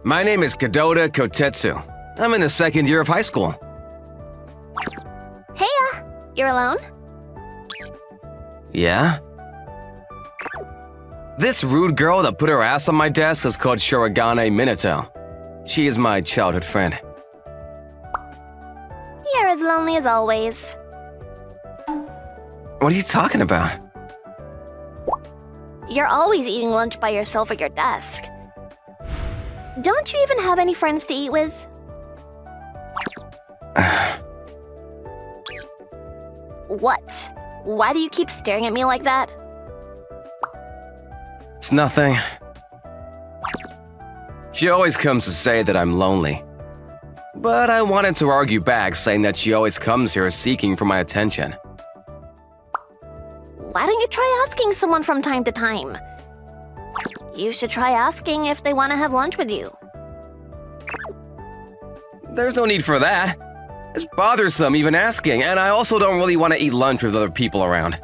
My name is Kadota Kotetsu. I'm in the second year of high school. Heya! You're alone? Yeah? This rude girl that put her ass on my desk is called Shirogane Minato. She is my childhood friend. You're as lonely as always. What are you talking about? You're always eating lunch by yourself at your desk. Don't you even have any friends to eat with? What? Why do you keep staring at me like that? It's nothing. She always comes to say that I'm lonely. But I wanted to argue back, saying that she always comes here seeking for my attention. Why don't you try asking someone from time to time? You should try asking if they want to have lunch with you. There's no need for that. It's bothersome even asking, and I also don't really want to eat lunch with other people around.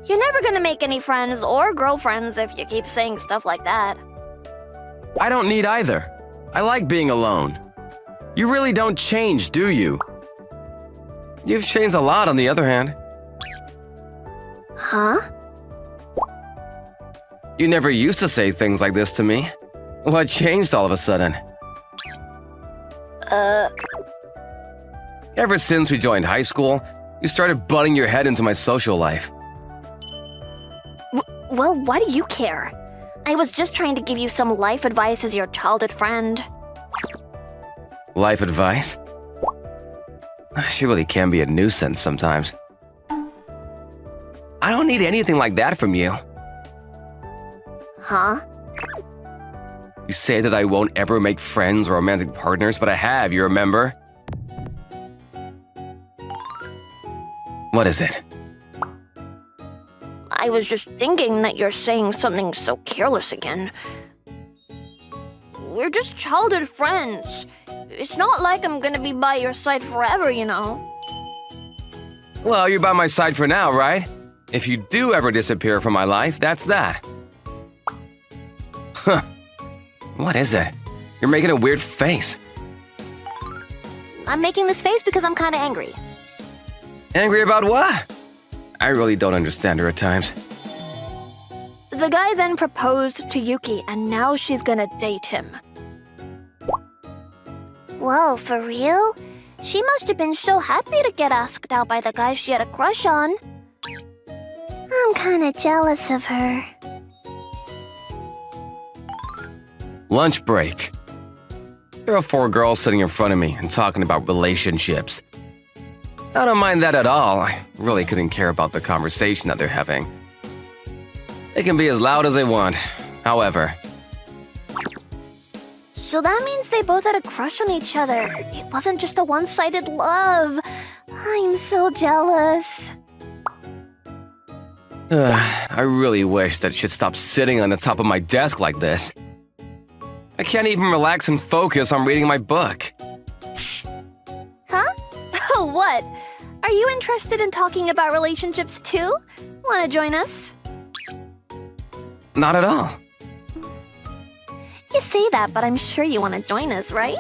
You're never gonna make any friends or girlfriends if you keep saying stuff like that. I don't need either. I like being alone. You really don't change, do you? You've changed a lot, on the other hand. Huh? You never used to say things like this to me. What changed all of a sudden? Ever since we joined high school, you started butting your head into my social life. Well, why do you care? I was just trying to give you some life advice as your childhood friend. Life advice? She really can be a nuisance sometimes. I don't need anything like that from you. Huh? You say that I won't ever make friends or romantic partners, but I have, you remember? What is it? I was just thinking that you're saying something so careless again. We're just childhood friends. It's not like I'm gonna be by your side forever, you know. Well, you're by my side for now, right? If you do ever disappear from my life, that's that. Huh. What is it? You're making a weird face. I'm making this face because I'm kinda angry. Angry about what? I really don't understand her at times. The guy then proposed to Yuki, and now she's gonna date him. Whoa, for real? She must have been so happy to get asked out by the guy she had a crush on. I'm kinda jealous of her. Lunch break. There are 4 girls sitting in front of me and talking about relationships. I don't mind that at all. I really couldn't care about the conversation that they're having. They can be as loud as they want. However, So that means they both had a crush on each other. It wasn't just a one-sided love. I'm so jealous. I really wish that she'd stop sitting on the top of my desk like this. I can't even relax and focus on reading my book. Huh? Oh, what? Are you interested in talking about relationships too? Want to join us? Not at all. You say that, but I'm sure you want to join us, right?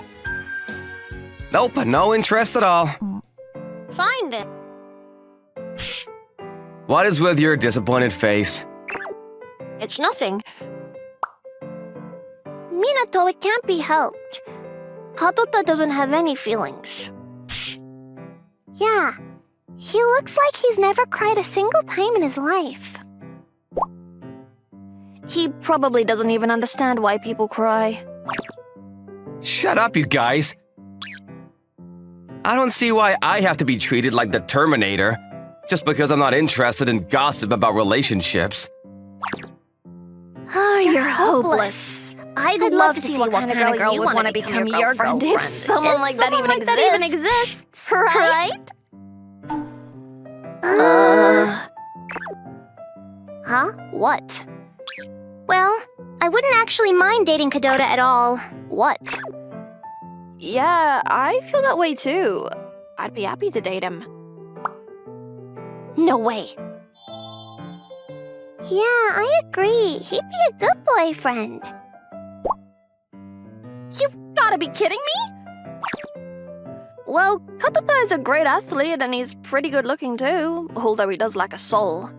Nope, no interest at all. Fine then. What is with your disappointed face? It's nothing. Minato, it can't be helped. Kadota doesn't have any feelings. Yeah, he looks like he's never cried a single time in his life. He probably doesn't even understand why people cry. Shut up, you guys. I don't see why I have to be treated like the Terminator just because I'm not interested in gossip about relationships. Oh, you're hopeless. I'd love to see what kind of girl you want to become your girlfriend if someone like that even exists. Right? Huh? What? Well, I wouldn't actually mind dating Kadota at all. What? Yeah, I feel that way too. I'd be happy to date him. No way. Yeah, I agree. He'd be a good boyfriend. You've gotta be kidding me! Well, Katota is a great athlete and he's pretty good looking too, although he does lack a soul.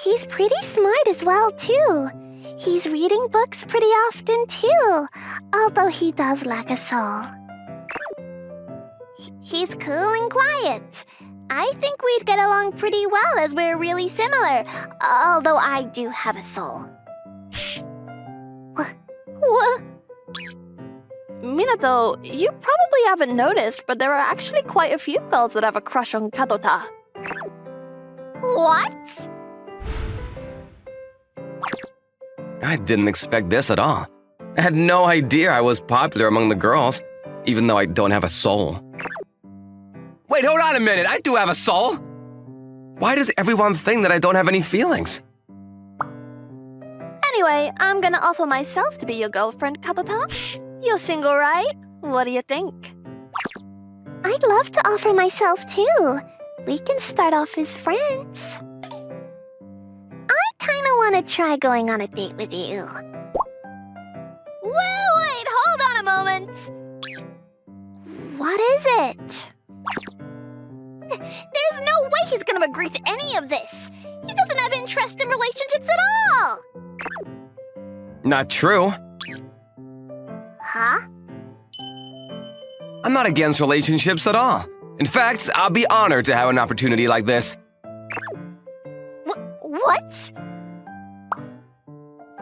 He's pretty smart as well too. He's reading books pretty often too, although he does lack a soul. He's cool and quiet. I think we'd get along pretty well as we're really similar, although I do have a soul. What? Minato, you probably haven't noticed, but there are actually quite a few girls that have a crush on Katota. What? I didn't expect this at all. I had no idea I was popular among the girls, even though I don't have a soul. Wait, hold on a minute, I do have a soul! Why does everyone think that I don't have any feelings? Anyway, I'm gonna offer myself to be your girlfriend, Katota. You're single, right? What do you think? I'd love to offer myself too. We can start off as friends. I kinda wanna try going on a date with you. Wait, hold on a moment! What is it? There's no way he's gonna agree to any of this! He doesn't have interest in relationships at all! Not true. Huh? I'm not against relationships at all. In fact, I'll be honored to have an opportunity like this. What?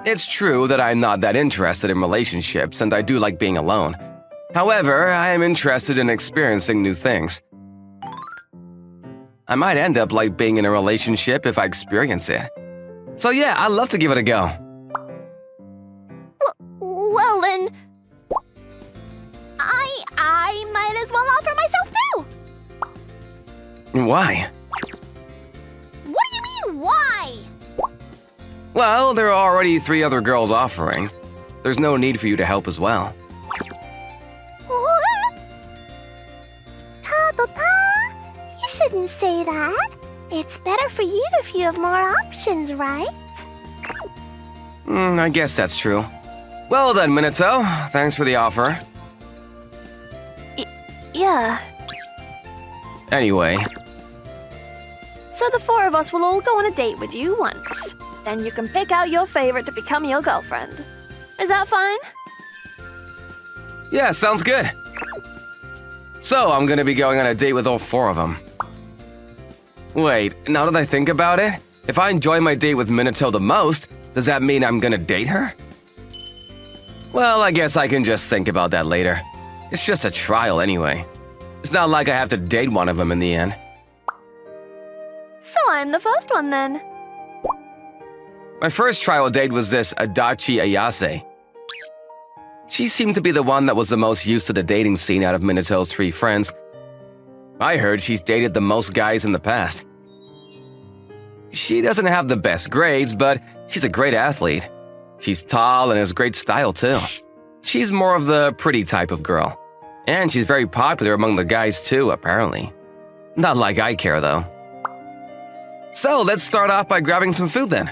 It's true that I'm not that interested in relationships and I do like being alone. However, I am interested in experiencing new things. I might end up like being in a relationship if I experience it. So yeah, I'd love to give it a go. Well then... I might as well offer myself too! Why? What do you mean, why? Well, there are already 3 other girls offering. There's no need for you to help as well. What? Katota, you shouldn't say that. It's better for you if you have more options, right? I guess that's true. Well then, Minato, thanks for the offer. Yeah. Anyway, So the 4 of us will all go on a date with you once. Then you can pick out your favorite to become your girlfriend. Is that fine? yeah, sounds good. So I'm gonna be going on a date with all 4 of them. Wait, now that I think about it, if I enjoy my date with Minato the most, does that mean I'm gonna date her? Well, I guess I can just think about that later. It's just a trial anyway. It's not like I have to date one of them in the end. So I'm the first one then. My first trial date was this Adachi Ayase. She seemed to be the one that was the most used to the dating scene out of Minato's 3 friends. I heard she's dated the most guys in the past. She doesn't have the best grades, but she's a great athlete. She's tall and has great style too. She's more of the pretty type of girl. And she's very popular among the guys too, apparently. Not like I care though. So let's start off by grabbing some food then.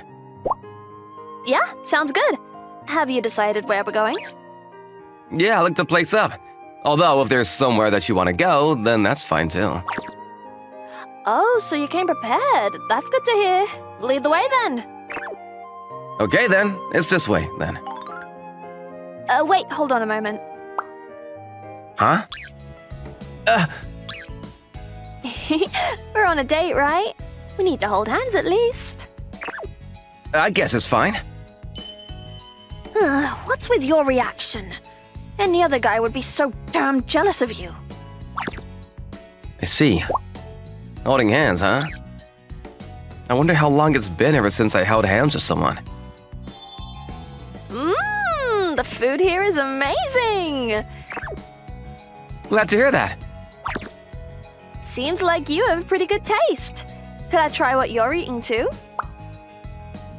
Yeah, sounds good. Have you decided where we're going? Yeah, I looked the place up. Although if there's somewhere that you want to go, then that's fine too. Oh, so you came prepared. That's good to hear. Lead the way then. Okay then, it's this way then. Wait, hold on a moment. Huh? We're on a date, right? We need to hold hands at least. I guess it's fine. What's with your reaction? Any other guy would be so damn jealous of you. I see. Holding hands, huh? I wonder how long it's been ever since I held hands with someone. The food here is amazing! Glad to hear that. Seems like you have pretty good taste. Could I try what you're eating too?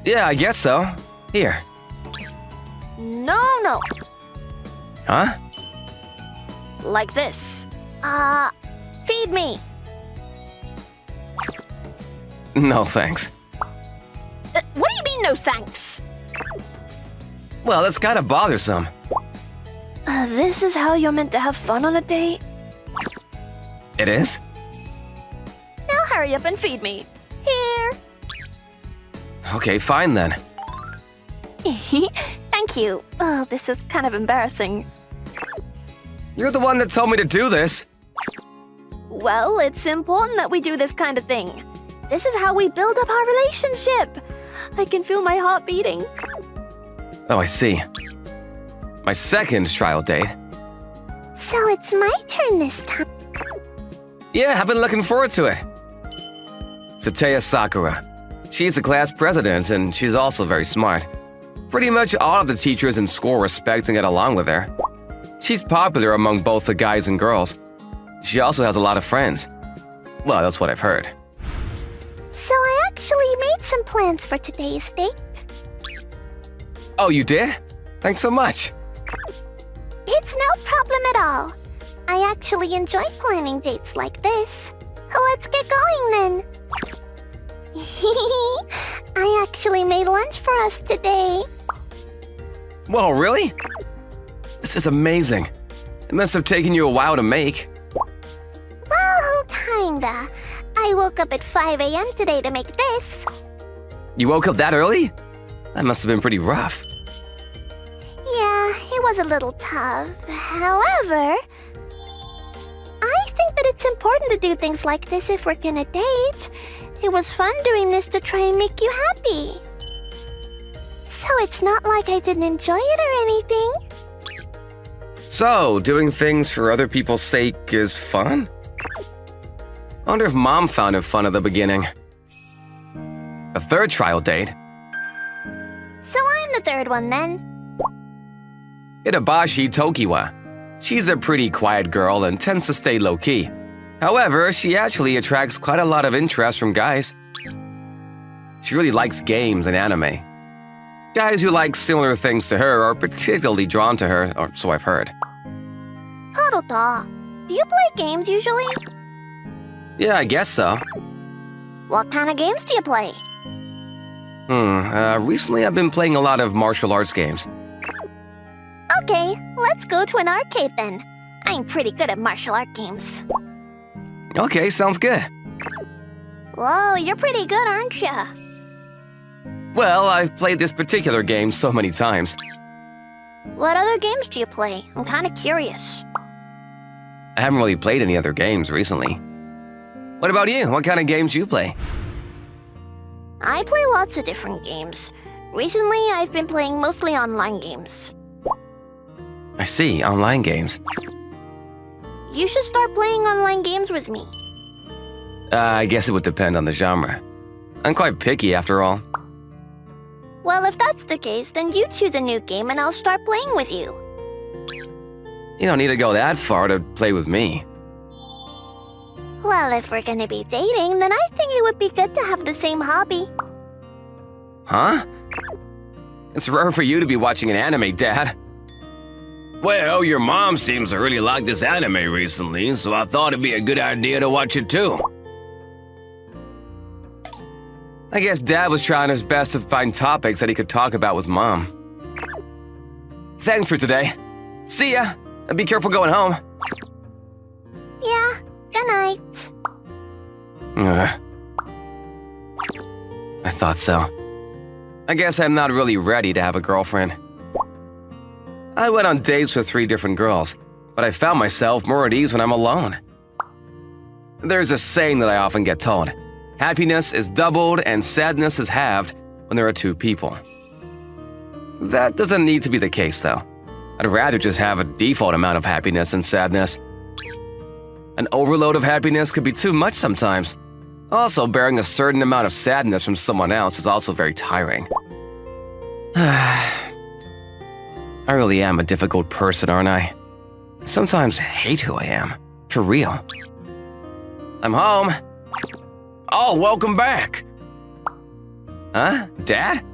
Yeah, I guess so. Here. No. Huh? Like this. Feed me. No thanks. What do you mean, no thanks? Well, that's kind of bothersome. This is how you're meant to have fun on a date? It is? Now hurry up and feed me. Here. Okay, fine then. Thank you. Oh, this is kind of embarrassing. You're the one that told me to do this. Well, it's important that we do this kind of thing. This is how we build up our relationship. I can feel my heart beating. Oh, I see. My second trial date. So it's my turn this time. Yeah, I've been looking forward to it. Tatsuya Sakura. She's the class president, and she's also very smart. Pretty much all of the teachers in school respect and get along with her. She's popular among both the guys and girls. She also has a lot of friends. Well, that's what I've heard. So I actually made some plans for today's date. Oh, you did? Thanks so much. It's no problem at all. I actually enjoy planning dates like this. Let's get going then. I actually made lunch for us today. Whoa, really? This is amazing. It must have taken you a while to make. Well, kinda. I woke up at 5 a.m. today to make this. You woke up that early? That must have been pretty rough. Yeah, it was a little tough. However, I think that it's important to do things like this if we're gonna date. It was fun doing this to try and make you happy. So it's not like I didn't enjoy it or anything. So, doing things for other people's sake is fun? I wonder if Mom found it fun at the beginning. A third trial date? So I'm the third one then. Itabashi Tokiwa. She's a pretty quiet girl and tends to stay low-key. However, she actually attracts quite a lot of interest from guys. She really likes games and anime. Guys who like similar things to her are particularly drawn to her, or so I've heard. Karota, do you play games usually? Yeah, I guess so. What kind of games do you play? Recently I've been playing a lot of martial arts games. Okay, let's go to an arcade then. I'm pretty good at martial art games. Okay, sounds good. Whoa, you're pretty good, aren't ya? Well, I've played this particular game so many times. What other games do you play? I'm kinda curious. I haven't really played any other games recently. What about you? What kind of games do you play? I play lots of different games. Recently, I've been playing mostly online games. I see, online games. You should start playing online games with me. I guess it would depend on the genre. I'm quite picky after all. Well, if that's the case, then you choose a new game and I'll start playing with you. You don't need to go that far to play with me. Well, if we're gonna be dating, then I think it would be good to have the same hobby. Huh? It's rare for you to be watching an anime, Dad. Well, your mom seems to really like this anime recently, so I thought it'd be a good idea to watch it too. I guess Dad was trying his best to find topics that he could talk about with Mom. Thanks for today. See ya! And be careful going home. Yeah, good night. I thought so. I guess I'm not really ready to have a girlfriend. I went on dates with 3 different girls, but I found myself more at ease when I'm alone. There's a saying that I often get told. Happiness is doubled and sadness is halved when there are 2 people. That doesn't need to be the case, though. I'd rather just have a default amount of happiness and sadness. An overload of happiness could be too much sometimes. Also, bearing a certain amount of sadness from someone else is also very tiring. I really am a difficult person, aren't I? I sometimes hate who I am. For real. I'm home. Oh, welcome back. Huh? Dad?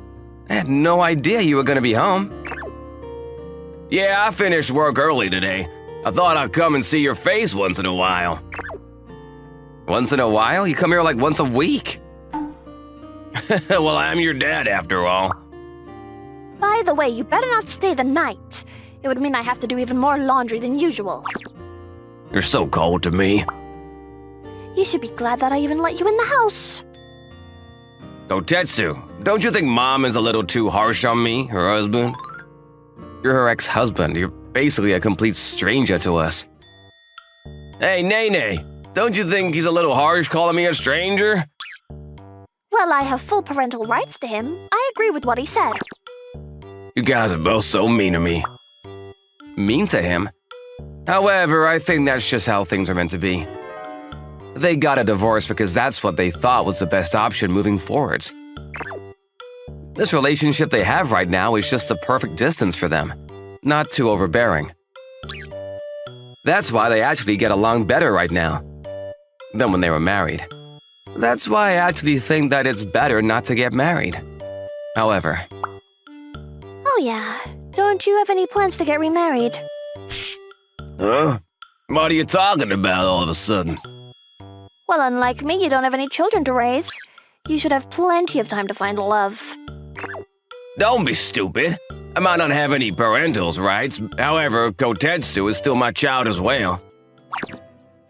I had no idea you were gonna be home. Yeah, I finished work early today. I thought I'd come and see your face once in a while. Once in a while? You come here like once a week. Well, I'm your dad after all. By the way, you better not stay the night. It would mean I have to do even more laundry than usual. You're so cold to me. You should be glad that I even let you in the house. Kotetsu, don't you think Mom is a little too harsh on me, her husband? You're her ex-husband. You're basically a complete stranger to us. Hey, Nene, don't you think he's a little harsh calling me a stranger? Well, I have full parental rights to him. I agree with what he said. You guys are both so mean to me. Mean to him? However, I think that's just how things are meant to be. They got a divorce because that's what they thought was the best option moving forwards. This relationship they have right now is just the perfect distance for them, not too overbearing. That's why they actually get along better right now than when they were married. That's why I actually think that it's better not to get married. However, Oh yeah, don't you have any plans to get remarried? huh? What are you talking about all of a sudden? Well, unlike me, you don't have any children to raise. You should have plenty of time to find love. Don't be stupid. I might not have any parental rights. However, Kotetsu is still my child as well.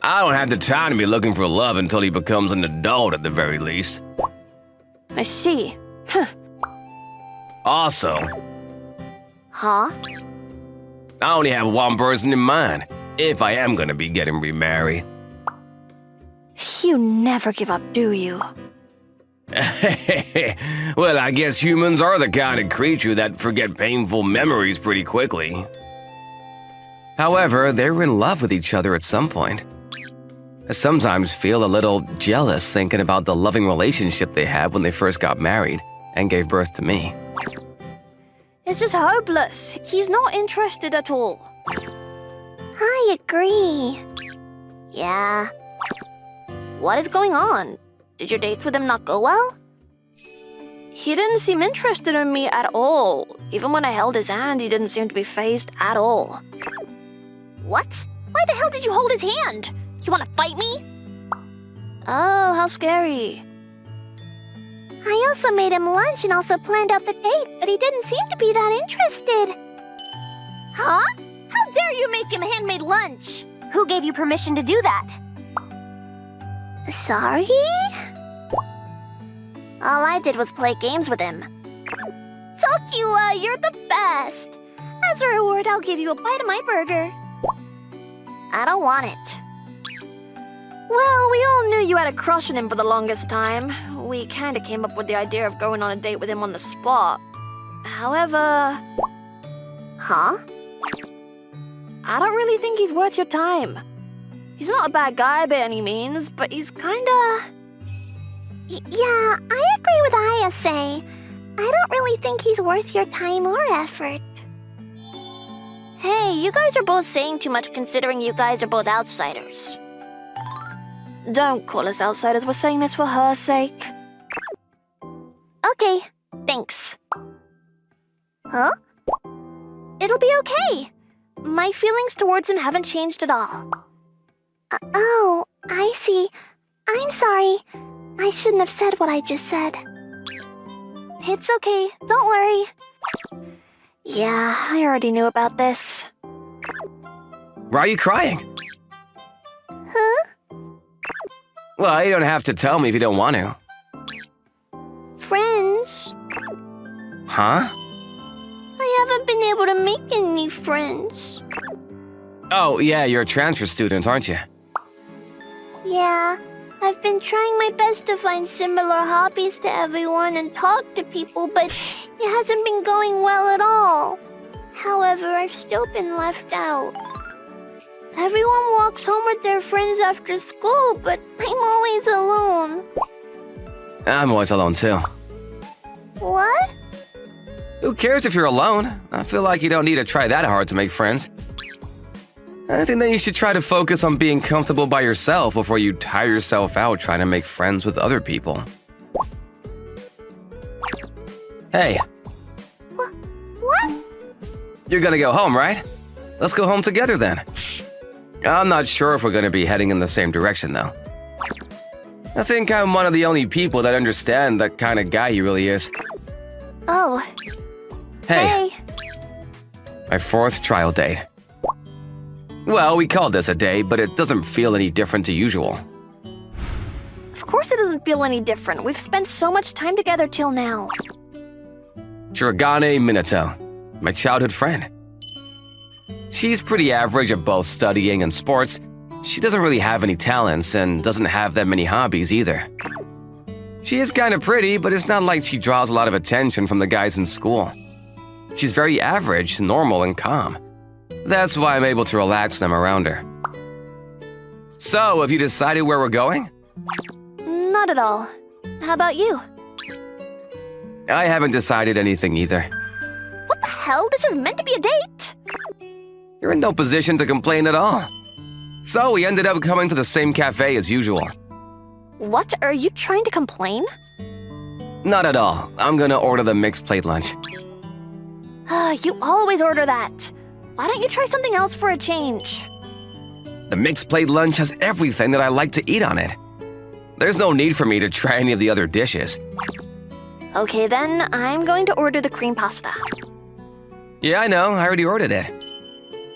I don't have the time to be looking for love until he becomes an adult at the very least. I see. Also, Huh? I only have one person in mind if I am gonna be getting remarried. You never give up, do you? Well, I guess humans are the kind of creature that forget painful memories pretty quickly. However, they were in love with each other at some point. I sometimes feel a little jealous thinking about the loving relationship they had when they first got married and gave birth to me. It's just hopeless. He's not interested at all. I agree. Yeah. What is going on? Did your dates with him not go well? He didn't seem interested in me at all. Even when I held his hand, he didn't seem to be fazed at all. What? Why the hell did you hold his hand? You want to fight me? Oh, how scary. I also made him lunch and also planned out the date, but he didn't seem to be that interested. Huh? How dare you make him handmade lunch? Who gave you permission to do that? Sorry? All I did was play games with him. Tokula, you're the best. As a reward, I'll give you a bite of my burger. I don't want it. Well, we all knew you had a crush on him for the longest time. We kinda came up with the idea of going on a date with him on the spot. However... Huh? I don't really think he's worth your time. He's not a bad guy by any means, but he's kinda... Yeah, I agree with Ayase. I don't really think he's worth your time or effort. Hey, you guys are both saying too much considering you guys are both outsiders. Don't call us outsiders, we're saying this for her sake. Okay, thanks. Huh? It'll be okay. My feelings towards him haven't changed at all. Oh, I see. I'm sorry. I shouldn't have said what I just said. It's okay, don't worry. Yeah, I already knew about this. Why are you crying? Huh? Well, you don't have to tell me if you don't want to. Friends? Huh? I haven't been able to make any friends. Oh, yeah, you're a transfer student, aren't you? Yeah, I've been trying my best to find similar hobbies to everyone and talk to people, but it hasn't been going well at all. However, I've still been left out. Everyone walks home with their friends after school, but I'm always alone. I'm always alone, too. What? Who cares if you're alone? I feel like you don't need to try that hard to make friends. I think that you should try to focus on being comfortable by yourself before you tire yourself out trying to make friends with other people. Hey. What? You're gonna go home, right? Let's go home together then. I'm not sure if we're gonna be heading in the same direction, though. I think I'm one of the only people that understand that kind of guy he really is. Oh. Hey. My 4th trial date. Well, we called this a date, but it doesn't feel any different to usual. Of course it doesn't feel any different. We've spent so much time together till now. Shirogane Minato, my childhood friend. She's pretty average at both studying and sports. She doesn't really have any talents and doesn't have that many hobbies either. She is kind of pretty, but it's not like she draws a lot of attention from the guys in school. She's very average, normal, and calm. That's why I'm able to relax when I'm around her. So, have you decided where we're going? Not at all. How about you? I haven't decided anything either. What the hell? This is meant to be a date! You're in no position to complain at all. So, we ended up coming to the same cafe as usual. What? Are you trying to complain? Not at all. I'm gonna order the mixed plate lunch. You always order that. Why don't you try something else for a change? The mixed plate lunch has everything that I like to eat on it. There's no need for me to try any of the other dishes. Okay then, I'm going to order the cream pasta. Yeah, I know. I already ordered it.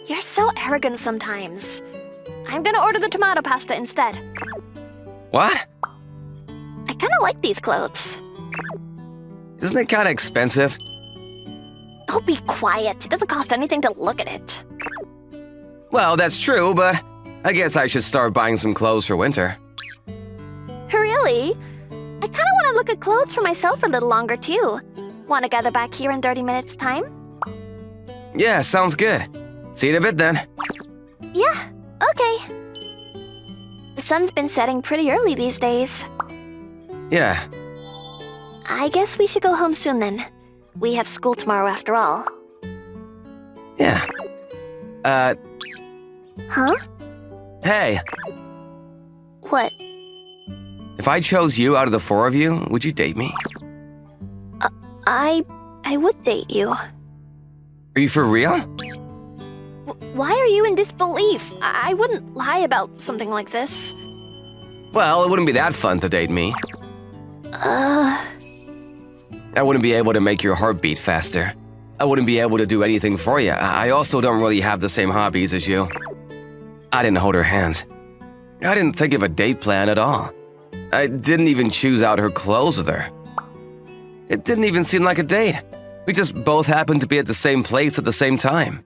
You're so arrogant sometimes. I'm gonna order the tomato pasta instead. What? I kinda like these clothes. Isn't it kinda expensive? Oh, be quiet. It doesn't cost anything to look at it. Well, that's true, but I guess I should start buying some clothes for winter. Really? I kinda wanna look at clothes for myself for a little longer too. Wanna gather back here in 30 minutes' time? Yeah, sounds good. See you in a bit then. Yeah, okay. The sun's been setting pretty early these days. Yeah. I guess we should go home soon then. We have school tomorrow after all. Yeah. Huh? Hey, What? if I chose you out of the 4 of you, would you date me? I would date you. Are you for real? Why are you in disbelief? I wouldn't lie about something like this. Well, it wouldn't be that fun to date me. I wouldn't be able to make your heart beat faster. I wouldn't be able to do anything for you. I also don't really have the same hobbies as you. I didn't hold her hands. I didn't think of a date plan at all. I didn't even choose out her clothes with her. It didn't even seem like a date. We just both happened to be at the same place at the same time.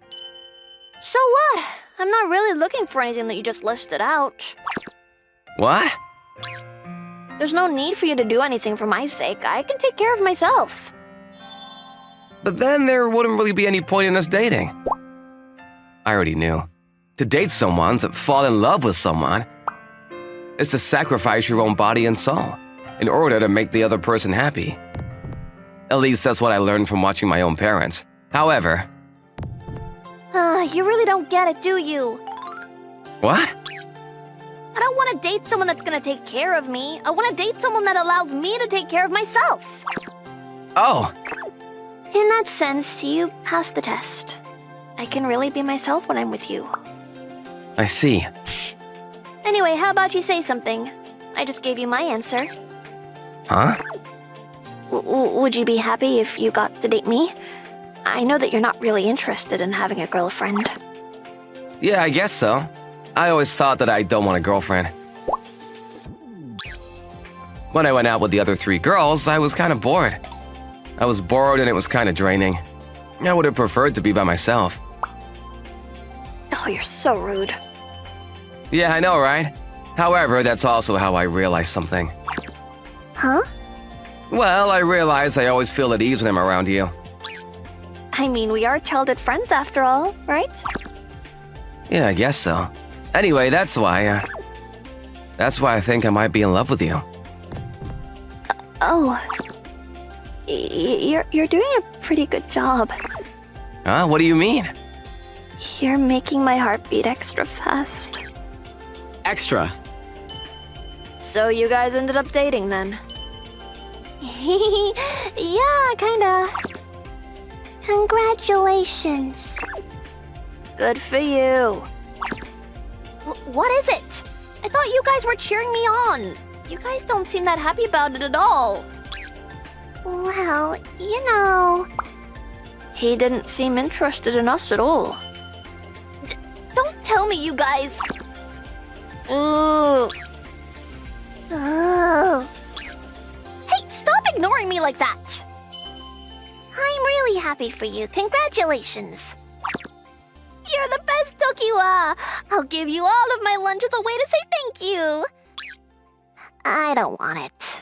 So what? I'm not really looking for anything that you just listed out. What? There's no need for you to do anything for my sake. I can take care of myself. But then there wouldn't really be any point in us dating. I already knew. To date someone, to fall in love with someone, is to sacrifice your own body and soul in order to make the other person happy. At least that's what I learned from watching my own parents. However... You really don't get it, do you? What? I don't want to date someone that's gonna take care of me. I want to date someone that allows me to take care of myself. Oh, In that sense, you passed the test. I can really be myself when I'm with you. I see. Anyway, how about you say something? I just gave you my answer. Huh? Would you be happy if you got to date me? I know that you're not really interested in having a girlfriend. Yeah, I guess so. I always thought that I don't want a girlfriend. When I went out with the other 3 girls, I was kind of bored. I was bored and it was kind of draining. I would have preferred to be by myself. Oh, you're so rude. Yeah, I know, right? However, that's also how I realized something. Huh? Well, I realize I always feel at ease when I'm around you. I mean, we are childhood friends after all, right? Yeah, I guess so. Anyway, that's why I think I might be in love with you. Oh. You're doing a pretty good job. Huh? What do you mean? You're making my heart beat extra fast. Extra. So you guys ended up dating then? Yeah, kinda. Congratulations. Good for you. What is it? I thought you guys were cheering me on. You guys don't seem that happy about it at all. Well, you know, He didn't seem interested in us at all. Don't tell me, you guys! Ooh. Oh. Hey, stop ignoring me like that! I'm really happy for you. Congratulations. You're the best, Tokiwa! I'll give you all of my lunch as a way to say thank you! I don't want it.